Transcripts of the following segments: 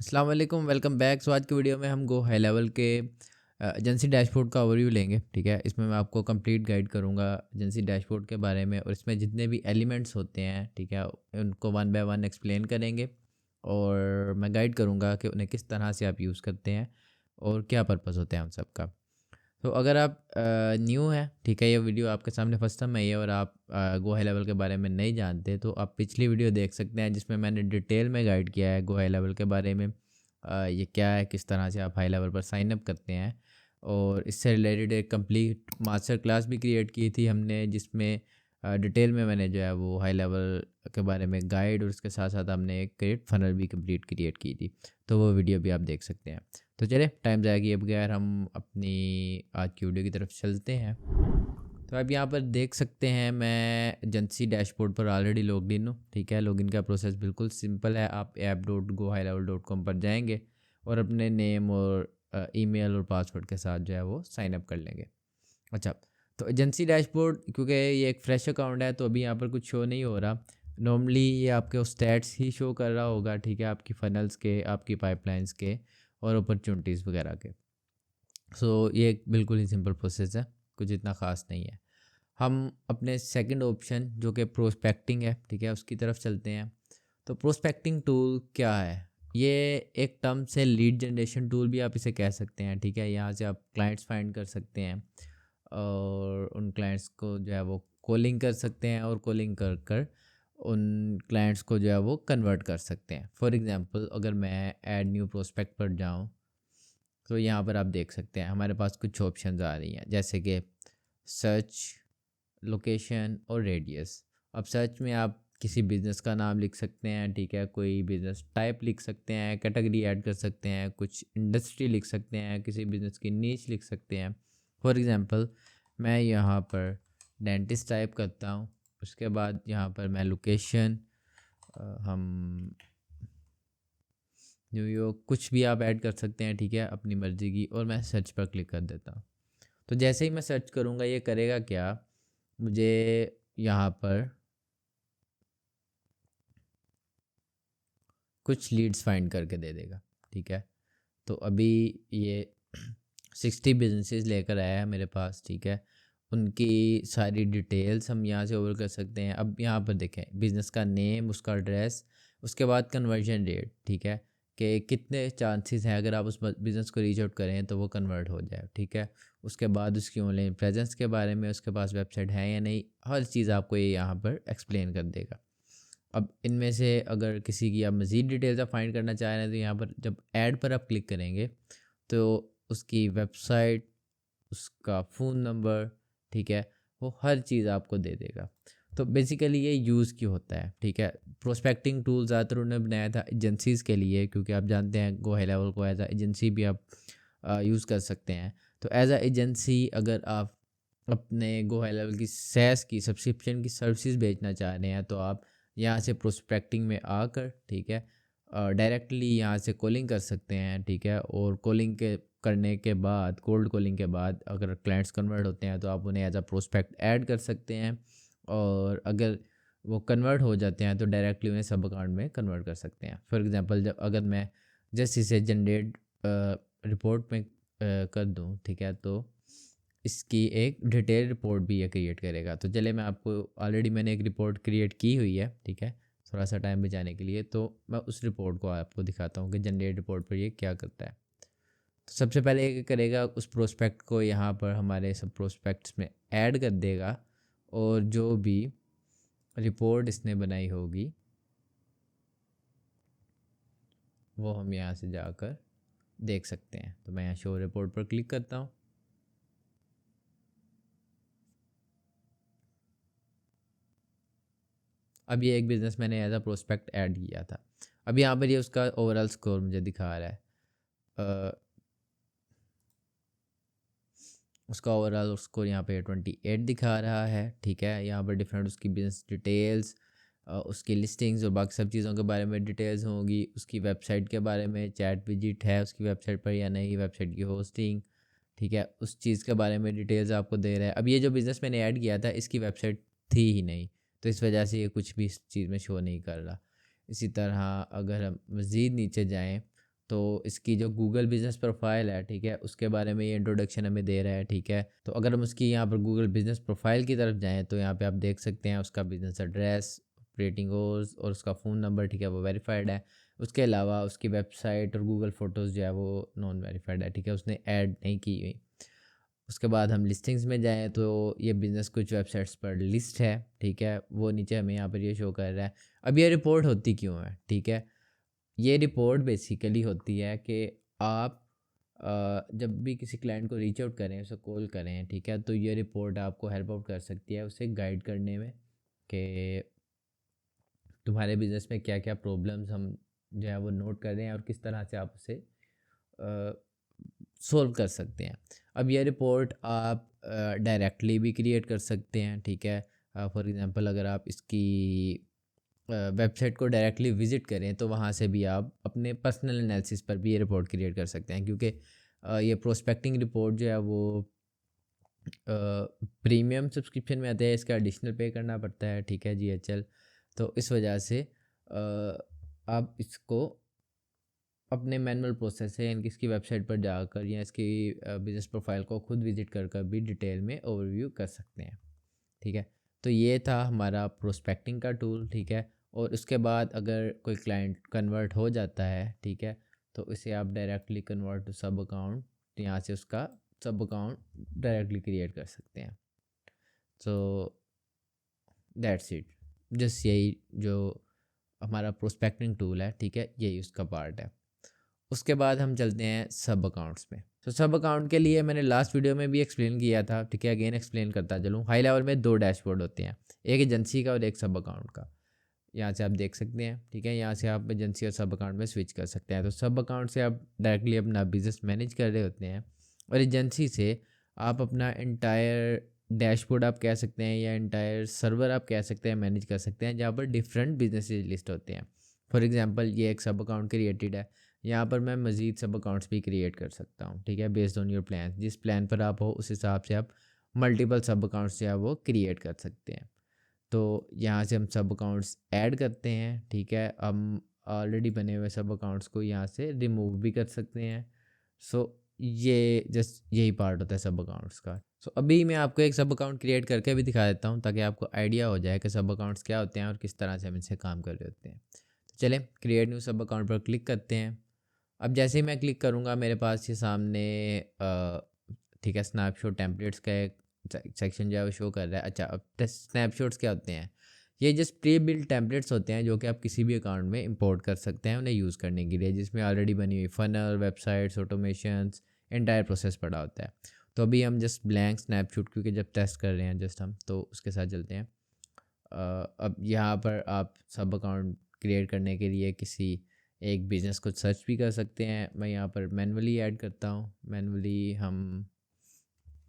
अस्सलाम वालेकुम, welcome back. सो आज की वीडियो में हम गो हाई लेवल के एजेंसी डैशबोर्ड का ओवरव्यू लेंगे। ठीक है, इसमें मैं आपको कंप्लीट गाइड करूंगा एजेंसी डैशबोर्ड के बारे में, और इसमें जितने भी एलिमेंट्स होते हैं, ठीक है, उनको वन बाय वन एक्सप्लेन करेंगे और मैं गाइड करूंगा कि उन्हें किस तरह से आप यूज़ करते हैं और क्या पर्पस होता है उन सब का। तो अगर आप न्यू हैं, ठीक है, ये वीडियो आपके सामने फर्स्ट टाइम आई है और आप गो हाई लेवल के बारे में नहीं जानते, तो आप पिछली वीडियो देख सकते हैं जिसमें मैंने डिटेल में गाइड किया है गो हाई लेवल के बारे में। ये क्या है, किस तरह से आप हाई लेवल पर साइन अप करते हैं, और इससे रिलेटेड एक कंप्लीट मास्टर क्लास भी क्रिएट की थी हमने, जिसमें डिटेल में मैंने जो है वो हाई लेवल के बारे में गाइड, और उसके साथ साथ हमने एक क्रिएट फनल भी कंप्लीट क्रिएट की थी। तो वो वीडियो भी आप देख सकते हैं। तो चले टाइम ज़ाया किए बगैर हम अपनी आज की वीडियो की तरफ चलते हैं। तो आप यहाँ पर देख सकते हैं मैं एजेंसी डैशबोर्ड पर ऑलरेडी लॉग्ड इन हूँ। ठीक है, लॉगिन का प्रोसेस बिल्कुल सिंपल है। आप app.gohighlevel.com पर जाएंगे और अपने नेम और ईमेल और पासवर्ड के साथ जो है वो साइन अप कर लेंगे। अच्छा, तो एजेंसी डैशबोर्ड क्योंकि ये एक फ्रेश अकाउंट है तो अभी यहाँ पर कुछ शो नहीं हो रहा। नॉर्मली ये आपके स्टैट्स ही शो कर रहा होगा, ठीक है, आपकी फनल्स के, आपकी पाइपलाइंस के और अपॉर्चुनिटीज़ वगैरह के। सो ये एक बिल्कुल ही सिंपल प्रोसेस है, कुछ इतना ख़ास नहीं है। हम अपने सेकंड ऑप्शन जो कि प्रोस्पेक्टिंग है, ठीक है, उसकी तरफ चलते हैं। तो प्रोस्पेक्टिंग टूल क्या है? ये एक टर्म से लीड जनरेशन टूल भी आप इसे कह सकते हैं। ठीक है, यहाँ से आप क्लाइंट्स फाइंड कर सकते हैं और उन क्लाइंट्स को जो है वो कॉलिंग कर सकते हैं, और कॉलिंग कर कर उन क्लाइंट्स को जो है वो कन्वर्ट कर सकते हैं। फॉर एग्जांपल अगर मैं ऐड न्यू प्रोस्पेक्ट पर जाऊँ तो यहाँ पर आप देख सकते हैं हमारे पास कुछ ऑप्शंस आ रही हैं, जैसे कि सर्च, लोकेशन और रेडियस। अब सर्च में आप किसी बिज़नेस का नाम लिख सकते हैं, ठीक है, कोई बिज़नेस टाइप लिख सकते हैं, कैटेगरी ऐड कर सकते हैं, कुछ इंडस्ट्री लिख सकते हैं, किसी बिज़नेस की नीच लिख सकते हैं। फॉर एग्ज़ाम्पल मैं यहाँ पर डेंटिस्ट टाइप करता हूँ, उसके बाद यहाँ पर मैं लोकेशन, हम न्यूयॉर्क, कुछ भी आप ऐड कर सकते हैं, ठीक है, अपनी मर्ज़ी की, और मैं सर्च पर क्लिक कर देता हूँ। तो जैसे ही मैं सर्च करूँगा ये करेगा क्या, मुझे यहाँ पर कुछ लीड्स फाइंड करके दे देगा। ठीक है, तो अभी ये 60 बिजनेसेस लेकर आया है मेरे पास। ठीक है, उनकी सारी डिटेल्स हम यहाँ से ओवर कर सकते हैं। अब यहाँ पर देखें बिज़नेस का नेम, उसका एड्रेस, उसके बाद कन्वर्जन रेट, ठीक है, कि कितने चांसेस हैं अगर आप उस बिज़नेस को रीच आउट करें तो वो कन्वर्ट हो जाए। ठीक है, उसके बाद उसकी ऑनलाइन प्रेजेंस के बारे में, उसके पास वेबसाइट है या नहीं, हर चीज़ आपको ये यहाँ पर एक्सप्लेन कर देगा। अब इनमें से अगर किसी की आप मज़ीद डिटेल्स आप फाइंड करना चाह रहे हैं तो यहाँ पर जब ऐड पर आप क्लिक करेंगे तो उसकी वेबसाइट, उसका फ़ोन नंबर, ठीक है, वो हर चीज़ आपको दे देगा। तो बेसिकली ये यूज़ क्यों होता है? ठीक है, प्रोस्पेक्टिंग टूल ज़्यादातर उन्होंने बनाया था एजेंसीज़ के लिए, क्योंकि आप जानते हैं गो हाई लेवल को एज आ एजेंसी भी आप यूज़ कर सकते हैं। तो एज आ एजेंसी अगर आप अपने गो हाई लेवल की सैस की सब्सक्रिप्शन की सर्विसेज बेचना चाह रहे हैं तो आप यहाँ से प्रोस्पेक्टिंग में आकर, ठीक है, डायरेक्टली यहाँ से कॉलिंग कर सकते हैं। ठीक है, और कॉलिंग के करने के बाद, कोल्ड कॉलिंग के बाद अगर क्लाइंट्स कन्वर्ट होते हैं तो आप उन्हें एज अ प्रोस्पेक्ट ऐड कर सकते हैं, और अगर वो कन्वर्ट हो जाते हैं तो डायरेक्टली उन्हें सब अकाउंट में कन्वर्ट कर सकते हैं। फॉर एग्जांपल जब अगर मैं जस्ट इसे जनरेट रिपोर्ट में कर दूं, ठीक है, तो इसकी एक डिटेल रिपोर्ट भी ये क्रिएट करेगा। तो चले मैं आपको, ऑलरेडी मैंने एक रिपोर्ट क्रिएट की हुई है, ठीक है, थोड़ा सा टाइम बचाने के लिए, तो मैं उस रिपोर्ट को आपको दिखाता हूँ कि जनरेट रिपोर्ट पर ये क्या करता है। तो सबसे पहले ये करेगा, उस प्रोस्पेक्ट को यहाँ पर हमारे सब प्रोस्पेक्ट्स में ऐड कर देगा, और जो भी रिपोर्ट इसने बनाई होगी वो हम यहाँ से जाकर देख सकते हैं। तो मैं यहाँ शो रिपोर्ट पर क्लिक करता हूँ। अब ये एक बिज़नेस मैंने एज अ प्रोस्पेक्ट ऐड किया था। अब यहाँ पर ये उसका ओवरऑल स्कोर मुझे दिखा रहा है। उसका ओवरऑल स्कोर यहाँ पे 28 दिखा रहा है। ठीक है, यहाँ पर डिफरेंट उसकी बिजनेस डिटेल्स, उसकी लिस्टिंग्स और बाकी सब चीज़ों के बारे में डिटेल्स होंगी। उसकी वेबसाइट के बारे में, चैट विजिट है उसकी वेबसाइट पर या नहीं, वेबसाइट की होस्टिंग, ठीक है, उस चीज़ के बारे में डिटेल्स आपको दे रहा है। अब ये जो बिज़नेस मैंने ऐड किया था इसकी वेबसाइट थी ही नहीं, तो इस वजह से ये कुछ भी इस चीज़ में शो नहीं कर रहा। इसी तरह अगर हम मज़ीद नीचे जाएँ तो इसकी जो गूगल बिज़नेस प्रोफाइल है, ठीक है, उसके बारे में ये इंट्रोडक्शन हमें दे रहा है, ठीक है। तो अगर हम उसकी यहाँ पर गूगल बिज़नेस प्रोफाइल की तरफ जाएँ तो यहाँ पे आप देख सकते हैं उसका बिज़नेस एड्रेस, ऑपरेटिंग आवर्स और उसका फ़ोन नंबर, ठीक है, वो वेरीफाइड है। उसके अलावा उसकी वेबसाइट और गूगल फ़ोटोज़ जो है वो नॉन वेरीफाइड है, ठीक है, उसने ऐड नहीं की हुई। उसके बाद हम लिस्टिंग्स में जाएँ तो ये बिज़नेस कुछ वेबसाइट्स पर लिस्ट है, ठीक है, वो नीचे हमें यहाँ पर ये शो कर रहा है। अब ये रिपोर्ट होती क्यों है, ठीक है? ये रिपोर्ट बेसिकली होती है कि आप जब भी किसी क्लाइंट को रीच आउट करें, उसे कॉल करें, ठीक है, तो ये रिपोर्ट आपको हेल्प आउट कर सकती है उसे गाइड करने में कि तुम्हारे बिज़नेस में क्या क्या प्रॉब्लम्स हम जो है वो नोट कर रहे हैं और किस तरह से आप उसे सोल्व कर सकते हैं। अब ये रिपोर्ट आप डायरेक्टली भी क्रिएट कर सकते हैं, ठीक है। फॉर एग्ज़ाम्पल अगर आप इसकी वेबसाइट को डायरेक्टली विज़िट करें तो वहाँ से भी आप अपने पर्सनल एनालिसिस पर भी ये रिपोर्ट क्रिएट कर सकते हैं, क्योंकि ये प्रोस्पेक्टिंग रिपोर्ट जो है वो प्रीमियम सब्सक्रिप्शन में आता है, इसका एडिशनल पे करना पड़ता है, ठीक है, जीएचएल। तो इस वजह से आप इसको अपने मैनुअल प्रोसेस से यानी कि इसकी वेबसाइट पर जाकर या इसकी बिज़नेस प्रोफाइल को खुद विज़िट कर भी डिटेल में ओवरव्यू कर सकते हैं, ठीक है। तो ये था हमारा प्रोस्पेक्टिंग का टूल, ठीक है। और उसके बाद अगर कोई क्लाइंट कन्वर्ट हो जाता है, ठीक है, तो इसे आप डायरेक्टली कन्वर्ट टू सब अकाउंट, तो यहाँ से उसका सब अकाउंट डायरेक्टली क्रिएट कर सकते हैं। सो दैट्स इट, जस्ट यही जो हमारा प्रोस्पेक्टिंग टूल है, ठीक है, यही उसका पार्ट है। उसके बाद हम चलते हैं सब अकाउंट्स में। तो सब अकाउंट के लिए मैंने लास्ट वीडियो में भी एक्सप्लेन किया था, ठीक है, अगेन एक्सप्लेन करता चलूँ। हाई लेवल में दो डैशबोर्ड होते हैं, एक एजेंसी का और एक सब अकाउंट का। यहाँ से आप देख सकते हैं, ठीक है, यहाँ से आप एजेंसी और सब अकाउंट में स्विच कर सकते हैं। तो सब अकाउंट से आप डायरेक्टली अपना बिजनेस मैनेज कर रहे होते हैं और एजेंसी से आप अपना इंटायर डैशबोर्ड आप कह सकते हैं या इंटायर सर्वर आप कह सकते हैं मैनेज कर सकते हैं, जहाँ पर डिफरेंट बिजनेसेस लिस्ट होते हैं। फॉर एग्जांपल ये एक सब अकाउंट क्रिएटेड है, यहाँ पर मैं मज़ीद सब अकाउंट्स भी क्रिएट कर सकता हूँ, ठीक है, बेस्ड ऑन योर प्लान। जिस प्लान पर आप हो उस हिसाब से आप मल्टीपल सब अकाउंट्स जो है वो क्रिएट कर सकते हैं। तो यहाँ से हम सब अकाउंट्स ऐड करते हैं, ठीक है, हम ऑलरेडी बने हुए सब अकाउंट्स को यहाँ से रिमूव भी कर सकते हैं। सो ये जस्ट यही पार्ट होता है सब अकाउंट्स का। सो अभी मैं आपको एक सब अकाउंट क्रिएट करके भी दिखा देता हूँ ताकि आपको आइडिया हो जाए कि सब अकाउंट्स क्या होते हैं और किस तरह से हम इनसे काम कर रहे होते हैं। तो चलें क्रिएट न्यू सब अकाउंट पर क्लिक करते हैं। अब जैसे ही मैं क्लिक करूँगा मेरे पास ये सामने ठीक है, स्नैपशॉट टेम्पलेट्स का एक सेक्शन जो है वो शो कर रहा है। अच्छा, अब स्नैपशॉट्स क्या होते हैं? ये जस्ट प्री बिल्ट टेम्पलेट्स होते हैं जो कि आप किसी भी अकाउंट में इंपोर्ट कर सकते हैं उन्हें यूज़ करने के लिए, जिसमें ऑलरेडी बनी हुई funnel, websites, automations, entire process पड़ा होता है। तो अभी हम जस्ट ब्लैंक स्नैपशॉट, क्योंकि जब टेस्ट कर रहे हैं जस्ट हम, तो उसके साथ चलते हैं। अब यहाँ पर आप सब अकाउंट क्रिएट करने के लिए किसी एक बिज़नेस को सर्च भी कर सकते हैं। मैं यहाँ पर मैन्युअली ऐड करता हूँ, मैन्युअली हम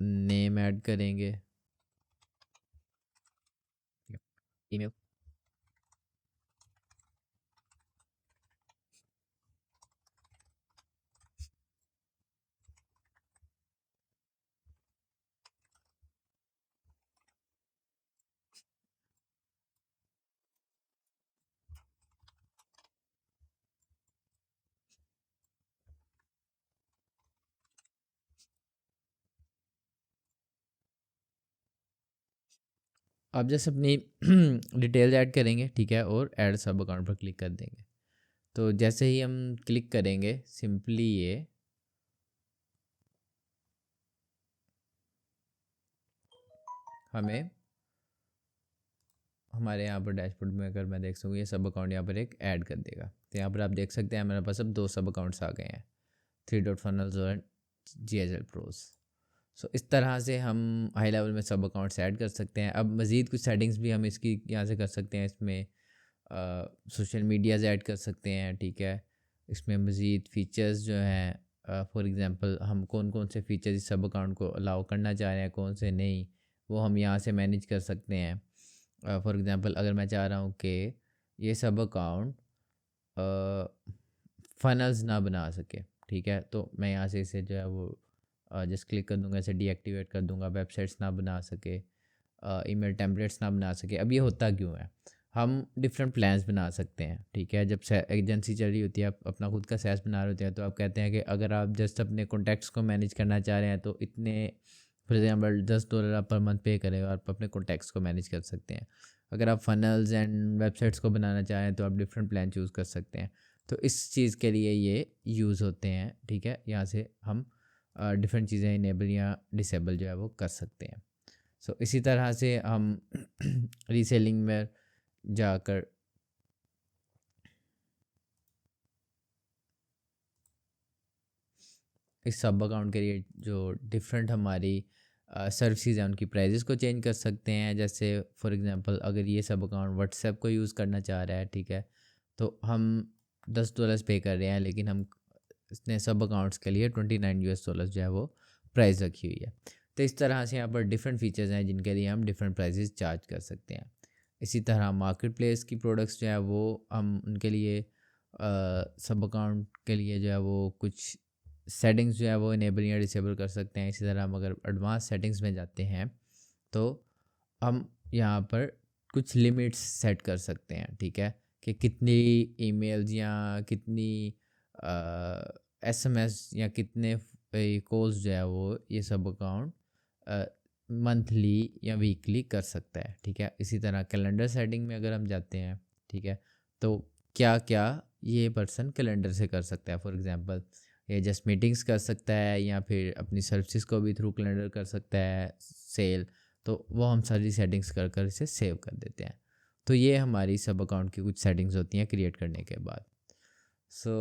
नेम ऐड करेंगे, ईमेल। आप जैसे अपनी डिटेल्स ऐड करेंगे, ठीक है, और ऐड सब अकाउंट पर क्लिक कर देंगे। तो जैसे ही हम क्लिक करेंगे सिंपली ये हमें हमारे यहाँ पर डैशबोर्ड में अगर मैं देख सकूँ ये सब अकाउंट यहाँ पर एक ऐड कर देगा। तो यहाँ पर आप देख सकते हैं मेरे पास अब दो सब अकाउंट्स आ गए हैं, 3 डॉट फनल्स और GHL प्रोस। सो इस तरह से हम हाई लेवल में सब अकाउंट्स ऐड कर सकते हैं। अब मज़ीद कुछ सेटिंग्स भी हम इसकी यहाँ से कर सकते हैं। इसमें सोशल मीडियाज़ ऐड कर सकते हैं, ठीक है, इसमें मज़ीद फ़ीचर्स जो हैं, फॉर एग्ज़ाम्पल हम कौन कौन से फ़ीचर्स इस सब अकाउंट को अलाउ करना चाह रहे हैं, कौन से नहीं, वो हम यहाँ से मैनेज कर सकते हैं। फॉर एग्ज़ाम्पल अगर मैं चाह रहा हूँ कि ये सब अकाउंट फ़नल्स ना बना सके, ठीक है, तो मैं यहाँ से इसे जो है वो जस्ट क्लिक कर दूँगा, इसे डीएक्टिवेट कर दूँगा। वेबसाइट्स ना बना सके, ईमेल टेम्पलेट्स ना बना सके। अब ये होता क्यों है? हम डिफरेंट प्लान्स बना सकते हैं, ठीक है। जब एजेंसी चल रही होती है, आप अपना खुद का सैस बना रहे होते हैं, तो आप कहते हैं कि अगर आप जस्ट अपने कॉन्टैक्ट्स को मैनेज करना चाह रहे हैं तो इतने, फॉर एग्जांपल $10 आप पर मंथ पे करें और आप अपने कॉन्टैक्ट्स को मैनेज कर सकते हैं। अगर आप फनल्स एंड वेबसाइट्स को बनाना चाहें तो आप डिफरेंट प्लान चूज़ कर सकते हैं। तो इस चीज़ के लिए ये यूज़ होते हैं, ठीक है। यहाँ से हम डिफरेंट चीज़ें इनेबल या डिसेबल जो है वो कर सकते हैं। सो इसी तरह से हम रीसेलिंग में जाकर इस सब अकाउंट के लिए जो डिफरेंट हमारी सर्विसेज हैं उनकी प्राइजेस को चेंज कर सकते हैं। जैसे फॉर एग्जांपल अगर ये सब अकाउंट व्हाट्सएप को यूज़ करना चाह रहा है, ठीक है, तो हम $10 पे कर रहे हैं, लेकिन हम इसने सब अकाउंट्स के लिए $29 जो है वो प्राइस रखी हुई है। तो इस तरह से यहाँ पर डिफरेंट फीचर्स हैं जिनके लिए हम डिफरेंट प्राइजेस चार्ज कर सकते हैं। इसी तरह मार्केट प्लेस की प्रोडक्ट्स जो है वो हम उनके लिए सब अकाउंट के लिए जो है वो कुछ सेटिंग्स जो है वो इनेबल या डिसेबल कर सकते हैं। इसी तरह हम अगर एडवांस सेटिंग्स में जाते हैं तो हम यहाँ पर कुछ लिमिट्स सेट कर सकते हैं, ठीक है, कि कितनी ईमेल्स या कितनी एसएमएस या कितने कॉल्स जो है वो ये सब अकाउंट मंथली या वीकली कर सकता है, ठीक है। इसी तरह कैलेंडर सेटिंग में अगर हम जाते हैं, ठीक है, तो क्या क्या ये पर्सन कैलेंडर से कर सकता है। फॉर एग्जांपल ये जस्ट मीटिंग्स कर सकता है या फिर अपनी सर्विसेज को भी थ्रू कैलेंडर कर सकता है, सेल, तो वो हम सारी सेटिंग्स कर कर इसे सेव कर देते हैं। तो ये हमारी सब अकाउंट की कुछ सेटिंग्स होती हैं क्रिएट करने के बाद। So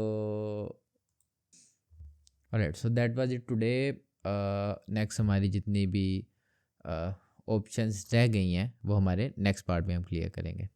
alright, so that was it today. Next हमारी जितनी भी ऑप्शंस रह गई हैं वो हमारे नेक्स्ट पार्ट में हम क्लियर करेंगे।